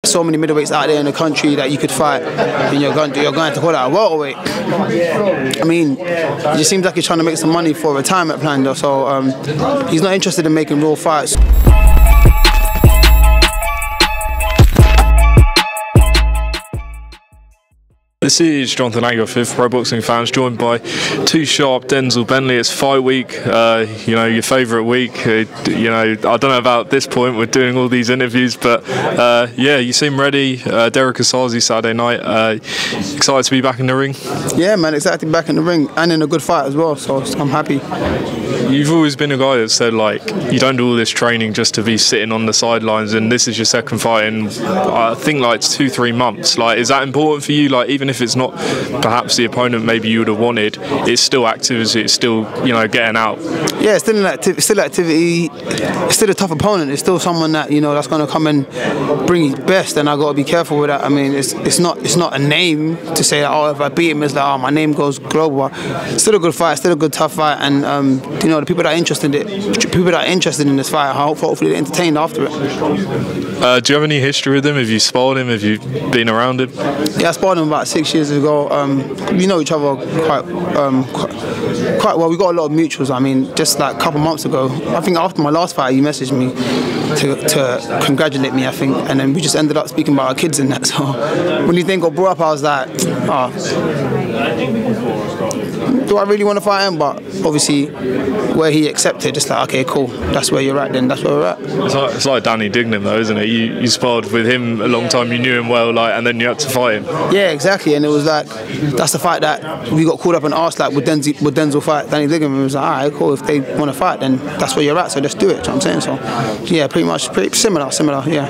so many middleweights out there in the country that you could fight, and you're going to call that a welterweight. I mean, it just seems like he's trying to make some money for a retirement plan, though. So he's not interested in making real fights. This is Jonathan Agar for Pro Boxing Fans, joined by Too Sharp Denzel Bentley. It's fight week, you know, your favourite week. You know, I don't know about this point, we're doing all these interviews, but yeah, you seem ready. Derrick Osaze Saturday night. Excited to be back in the ring? Yeah, man, excited to be back in the ring and in a good fight as well, so I'm happy. You've always been a guy that said, like, you don't do all this training just to be sitting on the sidelines, and this is your second fight in, I think, like 2-3 months. Like, is that important for you? Like, even if it's not perhaps the opponent maybe you would have wanted, it's still activity, it's still, you know, getting out. Yeah, it's still activity. It's still a tough opponent. It's still someone that, you know, that's going to come and bring his best, and I got to be careful with that. I mean, it's not a name to say that, oh, if I beat him, it's like, oh, my name goes global. It's still a good fight, still a good tough fight, and you know, the people that are interested in this fight, hopefully they're entertained after it. Do you have any history with him? Have you sparred him? Have you been around him? Yeah, I sparred him about 6 years ago. We know each other quite well. We got a lot of mutuals. I mean, just like a couple months ago, I think after my last fight, he messaged me to congratulate me, I think, and then we just ended up speaking about our kids and that. So when you think got brought up, I was like, oh, do I really want to fight him? But obviously, where he accepted, just like, okay, cool, that's where you're at, then that's where we're at. It's like Danny Dignam, though, isn't it? You sparred with him a long time, you knew him well, like, and then you had to fight him. Yeah, exactly, and it was like, that's the fight that we got called up and asked, like, would Denzel fight Danny Dignam? And it was like, all right, cool, if they want to fight, then that's where you're at, so let's do it, you know what I'm saying? So, yeah, pretty similar, yeah.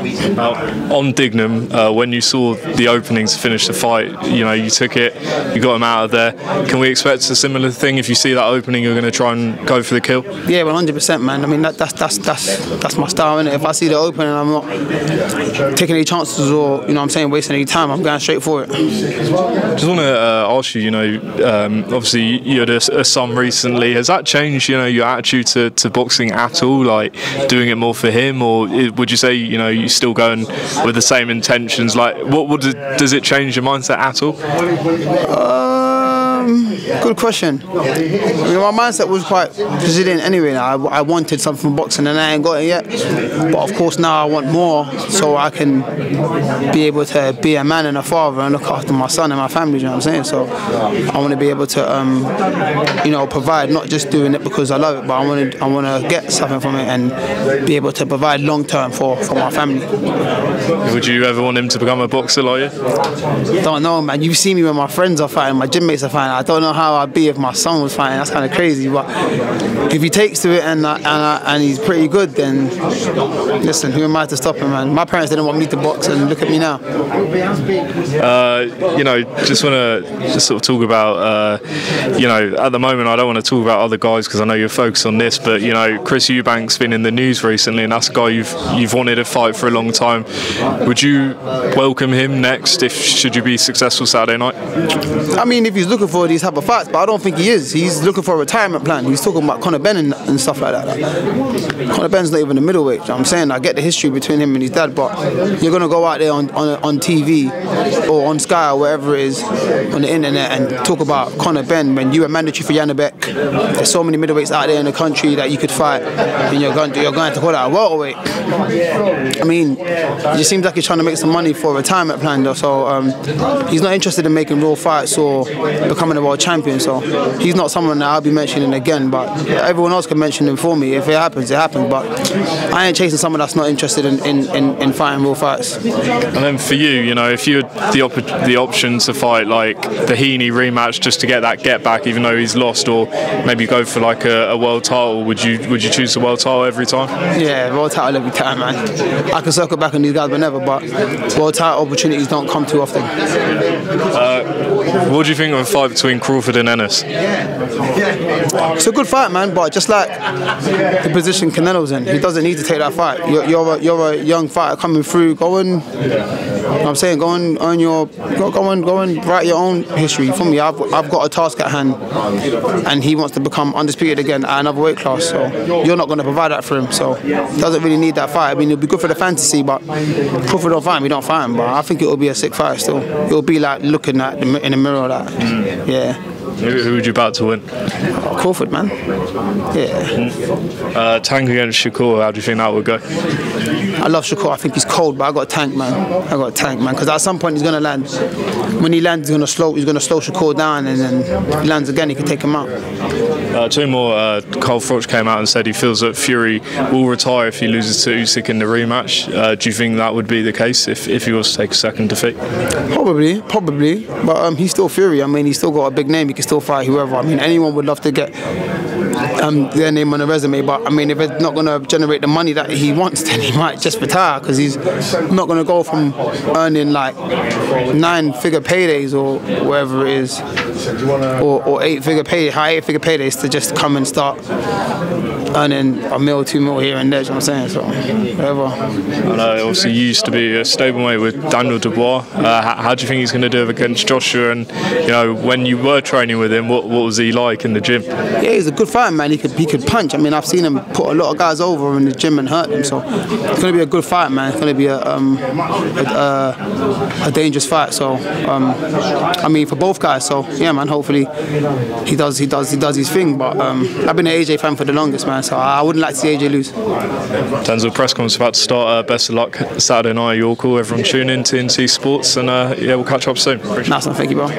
On Dignam, when you saw the openings to finish the fight, you know, you took it, you got him out of there. Can we expect a similar thing? If you see that opening, you're going to try and go for the kill? Yeah, 100%, man. I mean, that's my style, innit? If I see the opening and I'm not taking any chances or, you know what I'm saying, wasting any time, I'm going straight for it. Just want to ask you, you know, obviously you had a son recently. Has that changed, you know, your attitude to boxing at all? Like, doing it more for him, or would you say, you know, you're still going with the same intentions? Like, does it change your mindset at all? Good question. I mean, my mindset was quite Brazilian anyway. I wanted something from boxing and I ain't got it yet. But of course now I want more, so I can be able to be a man and a father and look after my son and my family, you know what I'm saying? So I want to be able to, you know, provide, not just doing it because I love it, but I want to get something from it and be able to provide long term for my family. Would you ever want him to become a boxer like you? Don't know, man. You see me when my friends are fighting, my gym mates are fighting. I don't know how I'd be if my son was fighting. That's kind of crazy. But if he takes to it and he's pretty good, then listen, who am I to stop him, man? My parents didn't want me to box, and look at me now. You know, just want to sort of talk about, you know, at the moment I don't want to talk about other guys because I know you're focused on this, but you know, Chris Eubank's been in the news recently, and that's a guy you've wanted to fight for a long time. Would you welcome him next should you be successful Saturday night? I mean, if he's looking for these type of fights, but I don't think he is. He's looking for a retirement plan. He's talking about Conor Ben and stuff like that. Like, Conor Ben's not even a middleweight. You know what I'm saying? I get the history between him and his dad, but you're gonna go out there on TV or on Sky or wherever it is on the internet and talk about Conor Ben when you were mandatory for Janabek. There's so many middleweights out there in the country that you could fight, and you're going to call that a welterweight. I mean, it just seems like he's trying to make some money for a retirement plan, though. So he's not interested in making real fights or becoming a world champion. So he's not someone that I'll be mentioning again. But everyone else can mention him for me. If it happens, it happens. But I ain't chasing someone that's not interested in fighting real fights. And then for you, you know, if you had the option to fight like the Heaney rematch just to get that get back, even though he's lost, or maybe go for like a world title, would you choose the world title every time? Yeah, world title every time, man. I can circle back on these guys whenever, but world title opportunities don't come too often. What do you think of a fight between Crawford Crawford and Ennis. It's a good fight, man, but just like the position Canelo's in, he doesn't need to take that fight. You're a young fighter coming through. Go and, you know what I'm saying, go and earn your, go and write your own history. For me, I've got a task at hand, and he wants to become undisputed again at another weight class. So you're not going to provide that for him. So he doesn't really need that fight. I mean, it'll be good for the fantasy, but Crawford don't fight him, we don't fight him. But I think it'll be a sick fight still. It'll be like looking at in the mirror, like, yeah. Who would you bet to win? Crawford, man. Yeah. Tank against Shakur, how do you think that would go? I love Shakur. I think he's cold, but I got a tank, man. Because at some point he's gonna land. When he lands, he's gonna slow Shakur down, and then if he lands again, he can take him out. Two more. Cole Froch came out and said he feels that Fury will retire if he loses to Usyk in the rematch. Do you think that would be the case if he was to take a second defeat? Probably. But he's still Fury. I mean, he's still got a big name. He can still fight whoever. I mean, anyone would love to get their name on a resume. But I mean, if it's not going to generate the money that he wants, then he might just retire, because he's not going to go from earning like 9-figure paydays or whatever it is, or 8-figure paydays, high 8-figure paydays, to just come and start earning $1 mil, $2 mil here and there. You know what I'm saying? So whatever. And obviously you used to be a stablemate with Daniel Dubois. How do you think he's going to do against Joshua? And you know, when you were training with him, what was he like in the gym? Yeah, he's a good fighter, man. He could punch. I mean, I've seen him put a lot of guys over in the gym and hurt them. So it's going to be a good fight, man. It's going to be a dangerous fight. So I mean, for both guys. So yeah, man. Hopefully he does his thing. But I've been an AJ fan for the longest, man. So I wouldn't like to see AJ lose. Denzel, press conference about to start. Best of luck Saturday night. Your call. Everyone tune in to NC Sports, and yeah, we'll catch up soon. Nice one. Thank you, bro.